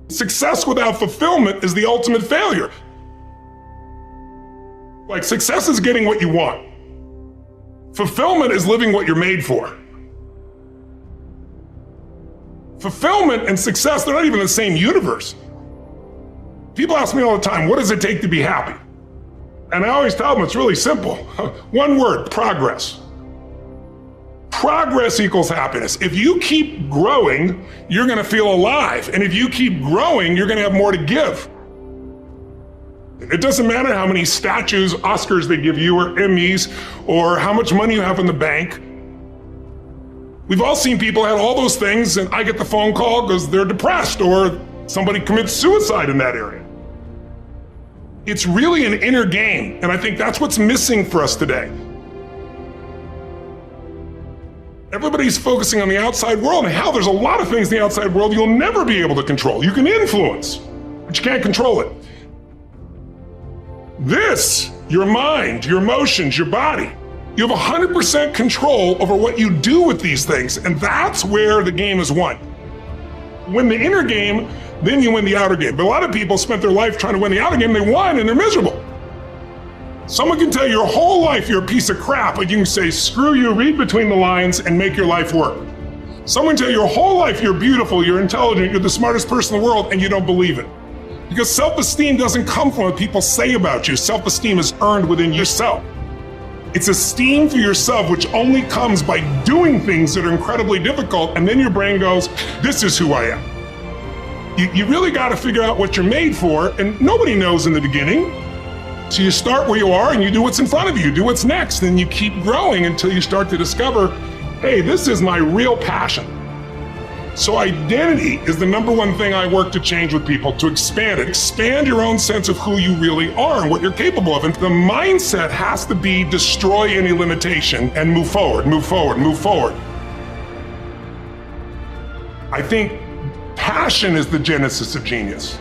Success without fulfillment is the ultimate failure. Like, success is getting what you want. Fulfillment is living what you're made for. Fulfillment and success, they're not even the same universe. People ask me all the time, what does it take to be happy? And I always tell them it's really simple. One word, progress. Progress equals happiness. If you keep growing, you're gonna feel alive. And if you keep growing, you're gonna have more to give. It doesn't matter how many statues, Oscars they give you, or Emmys, or how much money you have in the bank. We've all seen people have all those things, and I get the phone call because they're depressed, or somebody commits suicide in that area. It's really an inner game, and I think that's what's missing for us today. Everybody's focusing on the outside world, and hell, there's a lot of things in the outside world you'll never be able to control. You can influence, but you can't control it. This, your mind, your emotions, your body, you have 100% control over what you do with these things, and that's where the game is won. Win the inner game, then you win the outer game. But a lot of people spent their life trying to win the outer game, they won, and they're miserable. Someone can tell you your whole life you're a piece of crap, but you can say, screw you, read between the lines, and make your life work. Someone can tell you your whole life you're beautiful, you're intelligent, you're the smartest person in the world, and you don't believe it. Because self-esteem doesn't come from what people say about you. Self-esteem is earned within yourself. It's esteem for yourself, which only comes by doing things that are incredibly difficult, and then your brain goes, this is who I am. You really got to figure out what you're made for, and nobody knows in the beginning. So you start where you are and you do what's in front of you, do what's next, and you keep growing until you start to discover, hey, this is my real passion. So identity is the number one thing I work to change with people, to expand it. Expand your own sense of who you really are and what you're capable of. And the mindset has to be destroy any limitation and move forward, move forward, move forward. I think passion is the genesis of genius.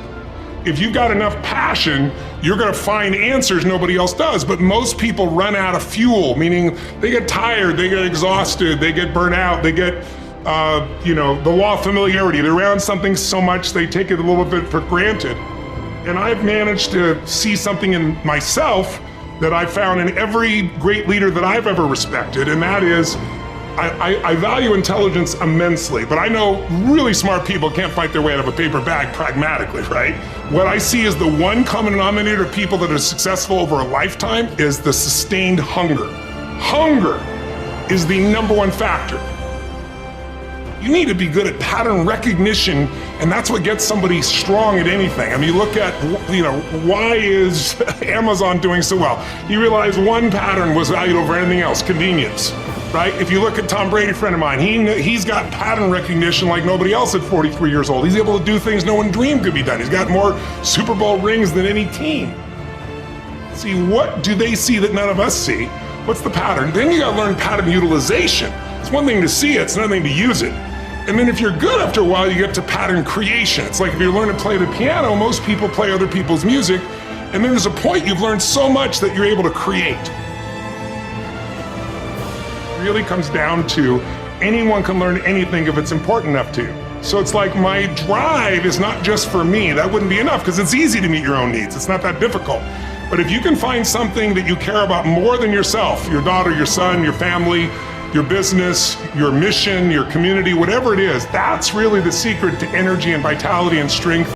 If you've got enough passion, you're gonna find answers nobody else does. But most people run out of fuel, meaning they get tired, they get exhausted, they get burnt out, they get the law of familiarity. They're around something so much they take it a little bit for granted. And I've managed to see something in myself that I found in every great leader that I've ever respected, and that is, I value intelligence immensely, but I know really smart people can't fight their way out of a paper bag pragmatically, right? What I see as the one common denominator of people that are successful over a lifetime is the sustained hunger. Hunger is the number one factor. You need to be good at pattern recognition, and that's what gets somebody strong at anything. I mean, you look at, why is Amazon doing so well? You realize one pattern was valued over anything else, convenience, right? If you look at Tom Brady, a friend of mine, he's got pattern recognition like nobody else at 43 years old. He's able to do things no one dreamed could be done. He's got more Super Bowl rings than any team. See, what do they see that none of us see? What's the pattern? Then you gotta learn pattern utilization. It's one thing to see it, it's another thing to use it. And then if you're good after a while, you get to pattern creation. It's like if you learn to play the piano, most people play other people's music, and then there's a point you've learned so much that you're able to create. It really comes down to anyone can learn anything if it's important enough to. So it's like my drive is not just for me. That wouldn't be enough because it's easy to meet your own needs. It's not that difficult. But if you can find something that you care about more than yourself, your daughter, your son, your family, your business, your mission, your community, whatever it is, that's really the secret to energy and vitality and strength.